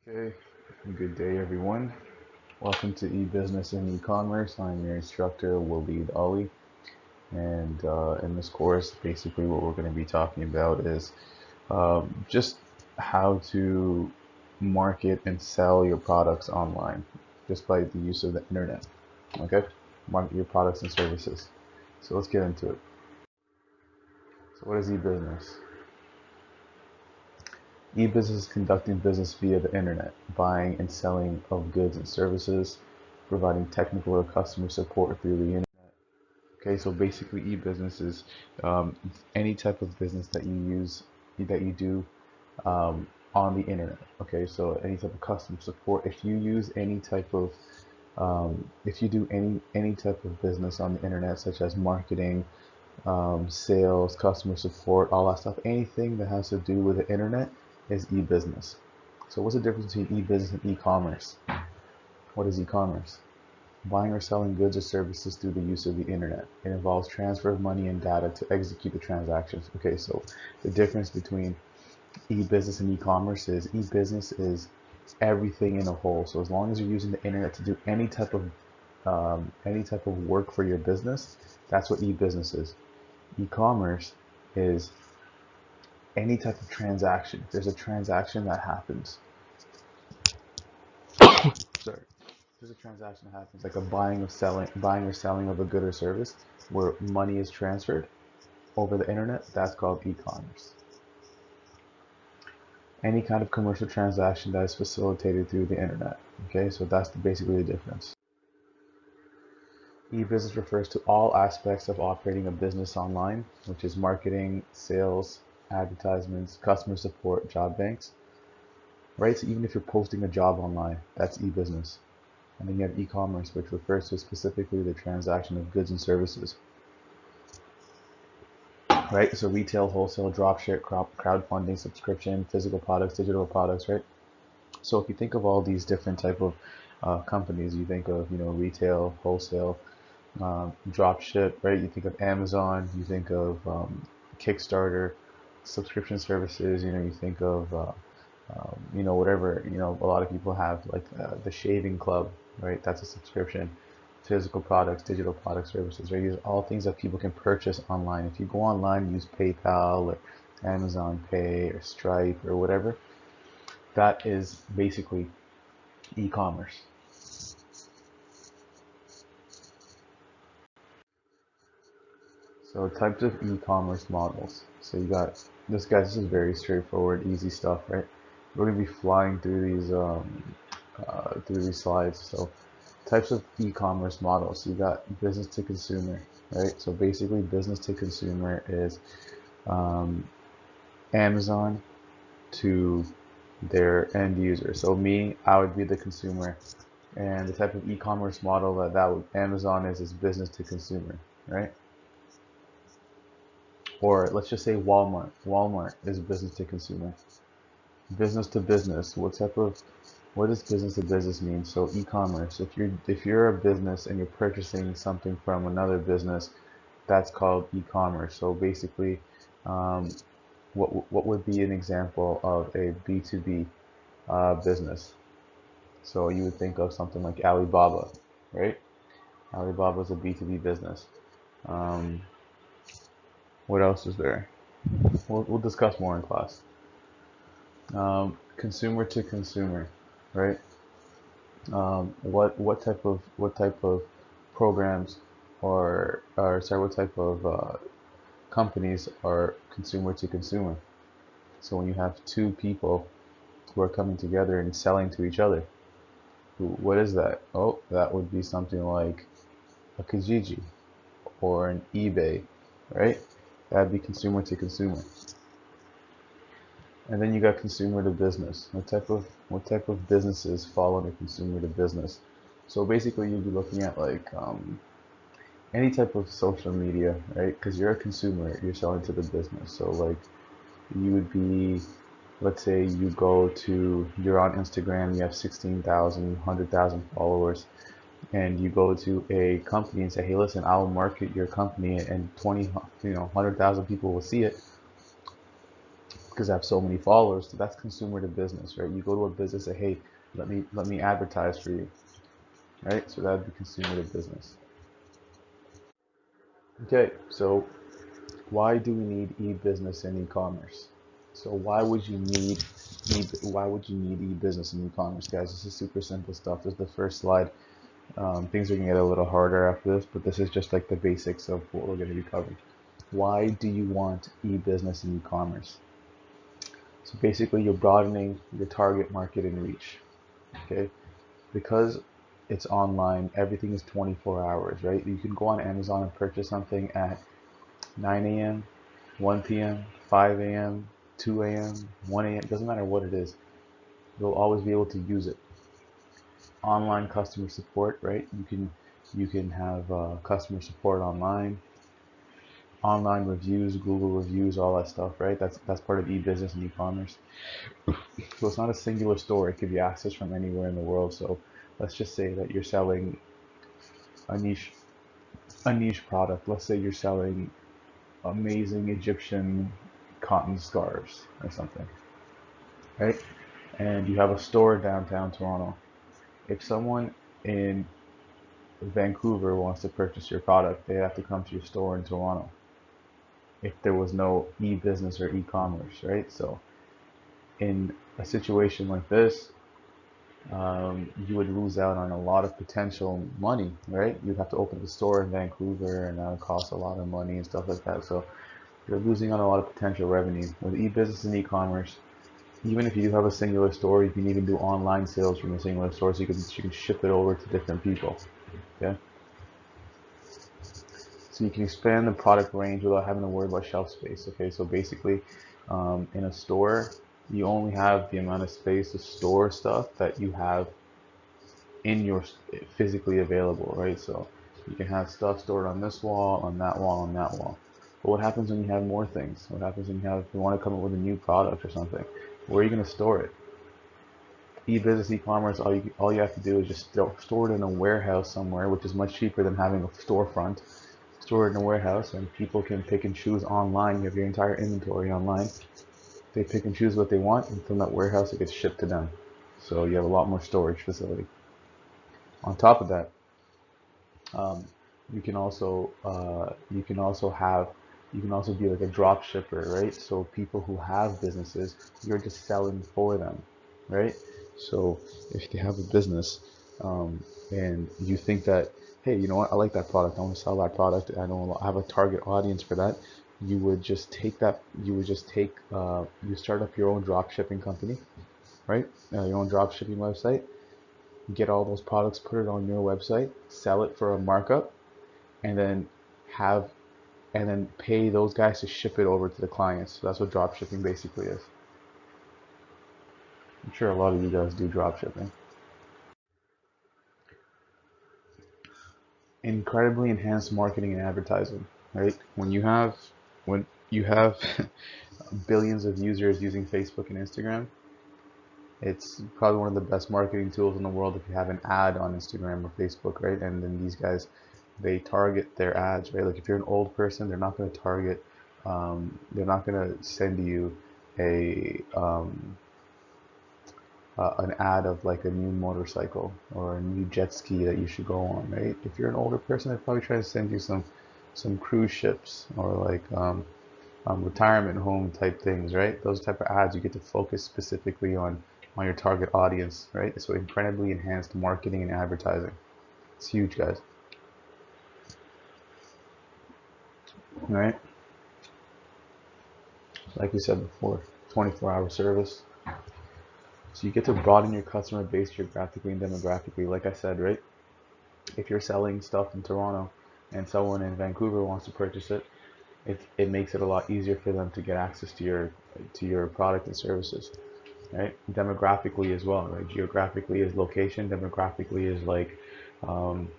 Okay, good day everyone. Welcome to eBusiness and eCommerce. I'm your instructor, Waleed Ali. And in this course, basically what we're going to be talking about is just how to market and sell your products online just by the use of the internet. Okay, market your products and services. So let's get into it. So what is eBusiness? eBusiness is conducting business via the internet, buying and selling of goods and services, providing technical or customer support through the internet. Okay, so basically eBusiness is any type of business that you do on the internet. Okay, so any type of customer support. If you use any type of if you do any type of business on the internet, such as marketing, sales, customer support, all that stuff, anything that has to do with the internet is e-business. So what's the difference between e-business and e-commerce? What is e-commerce? Buying or selling goods or services through the use of the internet. It involves transfer of money and data to execute the transactions. Okay, so the difference between e-business and e-commerce is e-business is everything in a whole. So as long as you're using the internet to do any type of work for your business, that's what e-business is. E-commerce is any type of transaction. If there's a transaction that happens, sorry, there's a transaction that happens like a buying or selling of a good or service where money is transferred over the internet, that's called e-commerce. Any kind of commercial transaction that is facilitated through the internet. Okay, so that's basically the difference. E-business refers to all aspects of operating a business online, which is marketing, sales, advertisements, customer support, job banks, right? So even if you're posting a job online, that's e-business. And then you have e-commerce, which refers to specifically the transaction of goods and services, right? So retail, wholesale, dropship, crowdfunding, subscription, physical products, digital products, right? So if you think of all these different type of companies, you think of retail, wholesale, dropship, right? You think of Amazon, you think of Kickstarter, subscription services. You think of whatever a lot of people have, like the shaving club, right? That's a subscription. Physical products, digital product services, right? These are all things that people can purchase online. If you go online, use PayPal or Amazon Pay or Stripe or whatever, that is basically e-commerce. So types of e-commerce models. So you got this, guys. This is very straightforward, easy stuff, right? We're gonna be flying through these slides. So types of e-commerce models. You got business to consumer, right? So basically, business to consumer is um, Amazon to their end user. So me, I would be the consumer, and the type of e-commerce model that would Amazon is business to consumer, right? Or let's just say Walmart. Walmart is business to consumer. Business to business. What does business to business mean? So e-commerce. If you're a business and you're purchasing something from another business, that's called e-commerce. So basically, um, what would be an example of a B2B business? So you would think of something like Alibaba, right? Alibaba is a B2B business. Um, what else is there? We'll discuss more in class. Consumer to consumer, right? What type of programs or sorry, what type of companies are consumer to consumer? So when you have two people who are coming together and selling to each other, what is that? Oh, that would be something like a Kijiji or an eBay, right? That'd be consumer to consumer. And then you got consumer to business. What type of businesses fall under consumer to business? So basically, you'd be looking at like any type of social media, right? Because you're a consumer, you're selling to the business. So like you would be, let's say you're on Instagram, you have 16,000, 100,000 followers, and you go to a company and say, hey, listen, I'll market your company, and 20, 100,000 people will see it because I have so many followers. So that's consumer to business, right? You go to a business and say, hey, let me advertise for you, right? So that would be consumer to business. Okay, so why do we need e-business and e-commerce? So why would you need e-business and e-commerce, guys? This is super simple stuff. This is the first slide. Things are gonna get a little harder after this, but this is just like the basics of what we're gonna be covering. Why do you want e-business and e-commerce? So basically, you're broadening your target market and reach. Okay, because it's online, everything is 24 hours, right? You can go on Amazon and purchase something at 9 a.m., 1 p.m., 5 a.m., 2 a.m., 1 a.m. Doesn't matter what it is. You'll always be able to use it. Online customer support, right? You can have customer support online, online reviews, Google reviews, all that stuff, right? That's part of e-business and e-commerce. So it's not a singular store. It could be accessed from anywhere in the world. So let's just say that you're selling a niche product. Let's say you're selling amazing Egyptian cotton scarves or something, right? And you have a store downtown Toronto. If someone in Vancouver wants to purchase your product, they have to come to your store in Toronto. If there was no e-business or e-commerce, right? So in a situation like this, you would lose out on a lot of potential money, right? You'd have to open the store in Vancouver, and that would cost a lot of money and stuff like that. So you're losing on a lot of potential revenue. With e-business and e-commerce, even if you do have a singular store, you can even do online sales from a singular store, so you can ship it over to different people. Okay, so you can expand the product range without having to worry about shelf space. Okay, so basically, in a store, you only have the amount of space to store stuff that you have in your physically available, right? So you can have stuff stored on this wall, on that wall, on that wall. But what happens when you have more things? What happens when you want to come up with a new product or something? Where are you going to store it? E-business, e-commerce, all you have to do is just store it in a warehouse somewhere, which is much cheaper than having a storefront. Store it in a warehouse, and people can pick and choose online. You have your entire inventory online. They pick and choose what they want, and from that warehouse, it gets shipped to them. So you have a lot more storage facility. On top of that, um, you can also be like a drop shipper, right? So people who have businesses, you're just selling for them, right? So if they have a business, and you think that, hey, you know what, I like that product, I want to sell that product, I don't have a target audience for that, you would just take that, you start up your own drop shipping company, right? Your own drop shipping website, get all those products, put it on your website, sell it for a markup, and then have and then pay those guys to ship it over to the clients. So that's what drop shipping basically is. I'm sure a lot of you guys do drop shipping. Incredibly enhanced marketing and advertising, right? When you have billions of users using Facebook and Instagram, it's probably one of the best marketing tools in the world if you have an ad on Instagram or Facebook, right? And then these guys, they target their ads, right? Like if you're an old person, they're not going to they're not going to send you a an ad of like a new motorcycle or a new jet ski that you should go on, right? If you're an older person, they're probably trying to send you some cruise ships or like retirement home type things, right? Those type of ads, you get to focus specifically on your target audience, right? So incredibly enhanced marketing and advertising. It's huge, guys. All right? Like we said before, 24-hour service. So you get to broaden your customer base geographically and demographically. Like I said, right? If you're selling stuff in Toronto and someone in Vancouver wants to purchase it, it makes it a lot easier for them to get access to your product and services, right? Demographically as well, right? Geographically is location, demographically is like um,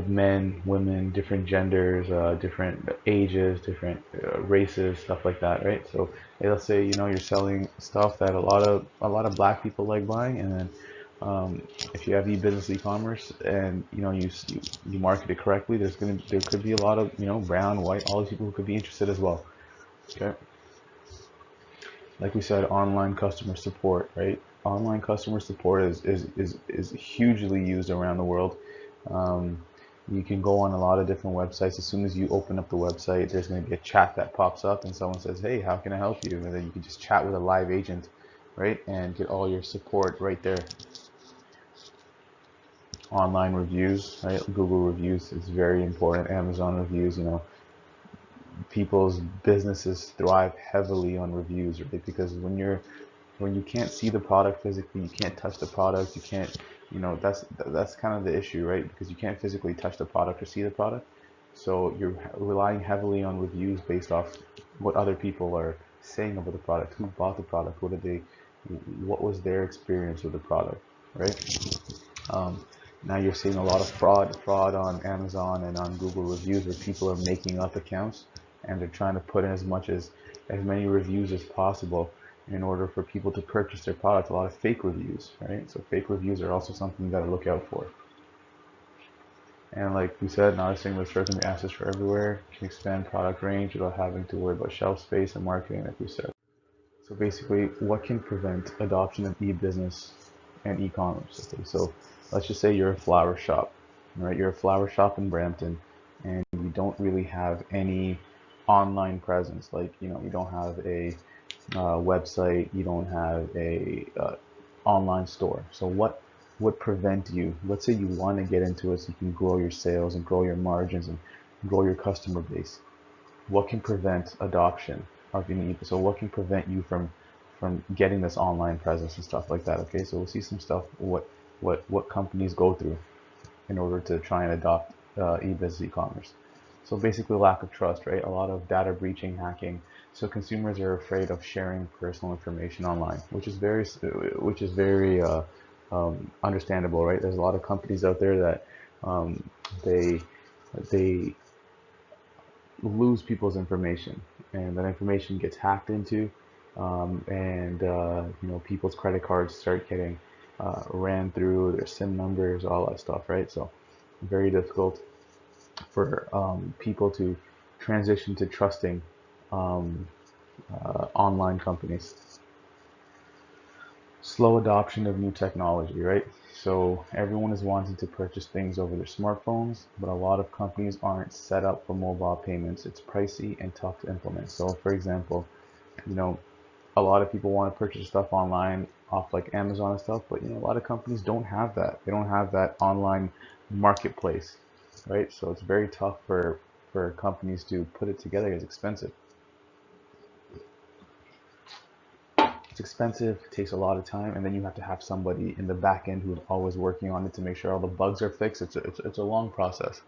men, women, different genders, different ages, different races, stuff like that, right? So hey, let's say you're selling stuff that a lot of black people like buying, and then if you have e-business, e-commerce, and you market it correctly, there could be a lot of brown, white, all these people who could be interested as well. Okay. like we said, online customer support, right? Online customer support is hugely used around the world. Um, you can go on a lot of different websites. As soon as you open up the website, there's going to be a chat that pops up, and someone says, "Hey, how can I help you?" And then you can just chat with a live agent, right, and get all your support right there. Online reviews, right? Google reviews is very important. Amazon reviews, people's businesses thrive heavily on reviews, right? Because when you can't see the product physically, you can't touch the product, you can't, that's kind of the issue, right? Because you can't physically touch the product or see the product. So you're relying heavily on reviews based off what other people are saying about the product, who bought the product, what was their experience with the product, right? Um, Now you're seeing a lot of fraud on Amazon and on Google reviews where people are making up accounts and they're trying to put in as many reviews as possible in order for people to purchase their product. A lot of fake reviews, right? So fake reviews are also something you got to look out for. And like we said, not a single search can be accessed for everywhere. Can expand product range without having to worry about shelf space and marketing, like we said. So basically, what can prevent adoption of e-business and e-commerce? Okay, so let's just say you're a flower shop, right? You're a flower shop in Brampton, and you don't really have any online presence. Like, you don't have a website, you don't have a online store. So what would prevent you? Let's say you want to get into it so you can grow your sales and grow your margins and grow your customer base. What can prevent adoption of any? So what can prevent you from getting this online presence and stuff like that? Okay, so we'll see some stuff what companies go through in order to try and adopt e-business e-commerce. So basically, lack of trust, right? A lot of data breaching, hacking. So consumers are afraid of sharing personal information online, which is very understandable, right? There's a lot of companies out there that they they lose people's information, and that information gets hacked into, and people's credit cards start getting ran through, their SIM numbers, all that stuff, right? So very difficult for people to transition to trusting um, online companies. Slow adoption of new technology, right? So everyone is wanting to purchase things over their smartphones, but a lot of companies aren't set up for mobile payments. It's pricey and tough to implement. So for example, you know, a lot of people want to purchase stuff online off like Amazon and stuff, but a lot of companies don't have that. They don't have that online marketplace, right? So it's very tough for companies to put it together. It's expensive. It's expensive, it takes a lot of time, and then you have to have somebody in the back end who's always working on it to make sure all the bugs are fixed. It's a long process.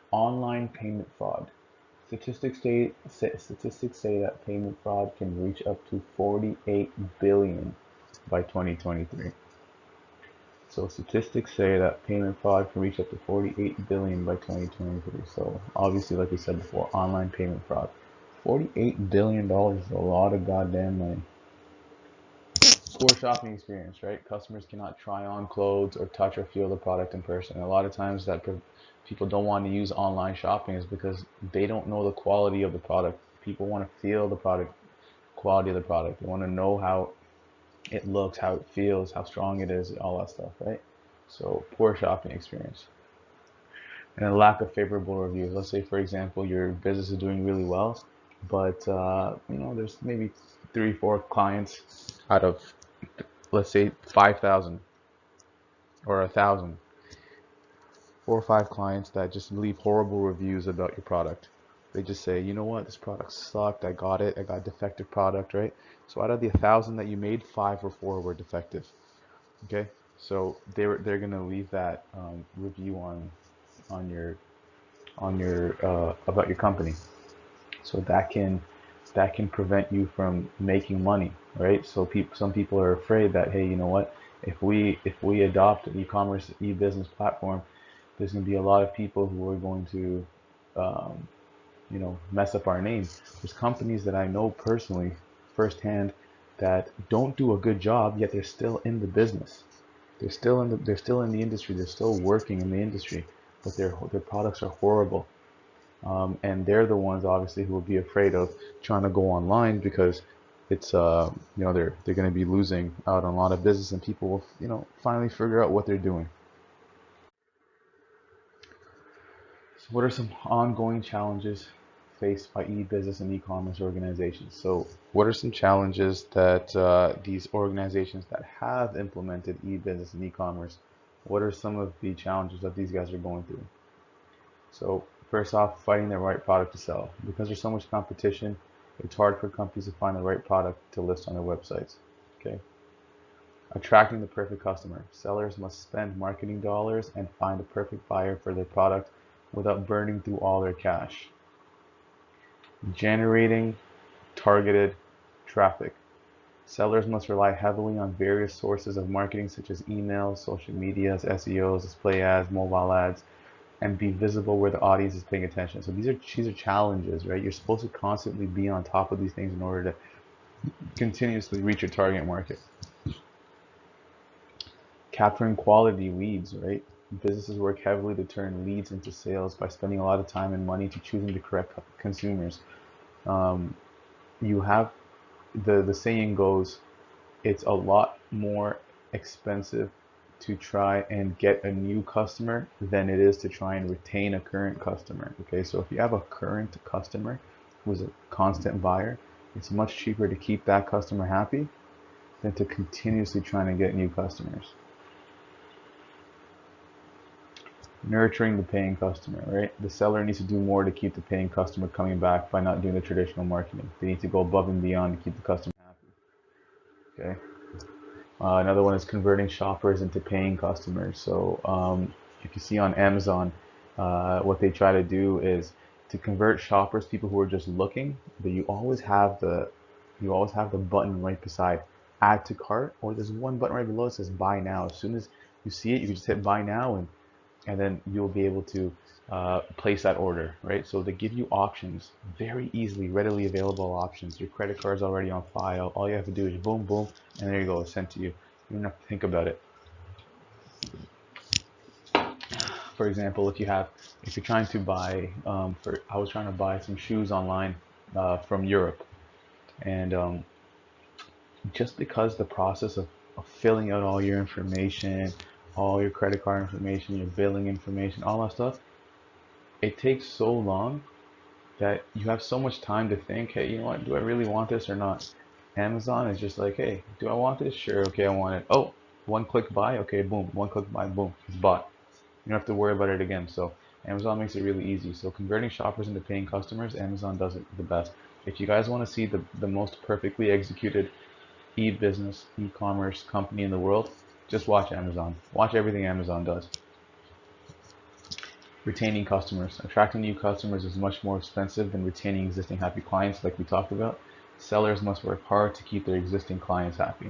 Online payment fraud. Statistics say that payment fraud can reach up to 48 billion by 2023. So statistics say that payment fraud can reach up to 48 billion by 2023. So obviously, like we said before, online payment fraud. $48 billion is a lot of goddamn money. Poor shopping experience, right? Customers cannot try on clothes or touch or feel the product in person. And a lot of times that people don't want to use online shopping is because they don't know the quality of the product. People want to feel the product, quality of the product. They want to know how it looks, how it feels, how strong it is, all that stuff, right? So poor shopping experience. And a lack of favorable reviews. Let's say, for example, your business is doing really well, but there's maybe 3, 4 clients out of, let's say, 5,000 or 1,000, 4 or 5 clients that just leave horrible reviews about your product. They just say, you know what, this product sucked. I got it. I got a defective product, right? So out of the 1,000 that you made, 5 or 4 were defective. Okay, so they're gonna leave that review on your about your company. So that can prevent you from making money, right? So some people are afraid that, hey, you know what, if we adopt an e-commerce e-business platform, there's going to be a lot of people who are going to um, mess up our name. There's companies that I know personally firsthand that don't do a good job, yet they're still in the business. They're still in the industry. They're still working in the industry, but their products are horrible. And they're the ones obviously who will be afraid of trying to go online because it's they're going to be losing out on a lot of business, and people will finally figure out what they're doing. So what are some ongoing challenges faced by e-business and e-commerce organizations? So what are some challenges that these organizations that have implemented e-business and e-commerce, what are some of the challenges that these guys are going through? So first off, finding the right product to sell. Because there's so much competition, it's hard for companies to find the right product to list on their websites. Okay. Attracting the perfect customer. Sellers must spend marketing dollars and find the perfect buyer for their product without burning through all their cash. Generating targeted traffic. Sellers must rely heavily on various sources of marketing such as emails, social medias, SEOs, display ads, mobile ads, and be visible where the audience is paying attention. So these are challenges, right? You're supposed to constantly be on top of these things in order to continuously reach your target market. Capturing quality leads, right? Businesses work heavily to turn leads into sales by spending a lot of time and money to choosing the correct consumers. You have the saying goes, it's a lot more expensive to try and get a new customer than it is to try and retain a current customer. Okay, so if you have a current customer who's a constant buyer, it's much cheaper to keep that customer happy than to continuously trying to get new customers. Nurturing the paying customer, right? The seller needs to do more to keep the paying customer coming back by not doing the traditional marketing. They need to go above and beyond to keep the customer happy. Okay. Another one is converting shoppers into paying customers. So if you see on Amazon, what they try to do is to convert shoppers, people who are just looking, but you always have the button right beside add to cart, or there's one button right below that says buy now. As soon as you see it, you can just hit buy now, and then you'll be able to place that order, right? So they give you options, very easily, readily available options. Your credit card's already on file. All you have to do is boom, boom, and there you go, it's sent to you. You don't have to think about it. For example, if you're trying to buy, I was trying to buy some shoes online from Europe, and just because the process of filling out all your information, all your credit card information, your billing information, all that stuff, it takes so long that you have so much time to think, hey, you know what, do I really want this or not? Amazon is just like, hey, do I want this? Sure, okay, I want it. Oh, one click buy, okay, boom, one click buy, boom, it's bought. You don't have to worry about it again. So Amazon makes it really easy. So converting shoppers into paying customers, Amazon does it the best. If you guys want to see the most perfectly executed e-business, e-commerce company in the world, just watch Amazon. Watch everything Amazon does. Retaining customers. Attracting new customers is much more expensive than retaining existing happy clients, like we talked about. Sellers must work hard to keep their existing clients happy.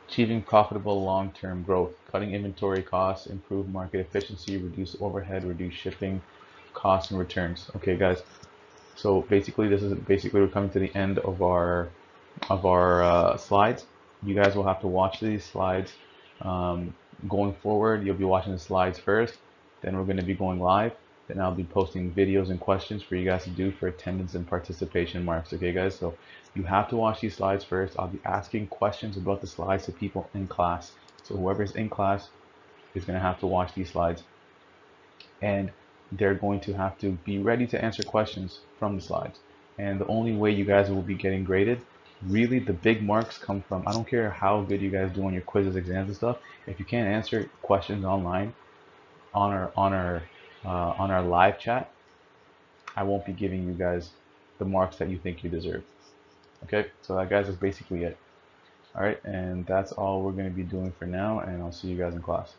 Achieving profitable long-term growth. Cutting inventory costs, improve market efficiency, reduce overhead, reduce shipping costs and returns. Okay, guys. So basically, we're coming to the end of our slides. You guys will have to watch these slides. Going forward, you'll be watching the slides first, then we're going to be going live, then I'll be posting videos and questions for you guys to do for attendance and participation marks. Okay, guys, so you have to watch these slides first. I'll be asking questions about the slides to people in class. So whoever's in class is going to have to watch these slides, and they're going to have to be ready to answer questions from the slides. And the only way you guys will be getting graded, really the big marks come from, I don't care how good you guys do on your quizzes, exams and stuff, if you can't answer questions online on our live chat, I won't be giving you guys the marks that you think you deserve. Okay, so that, guys, is basically it. All right, and that's all we're going to be doing for now, and I'll see you guys in class.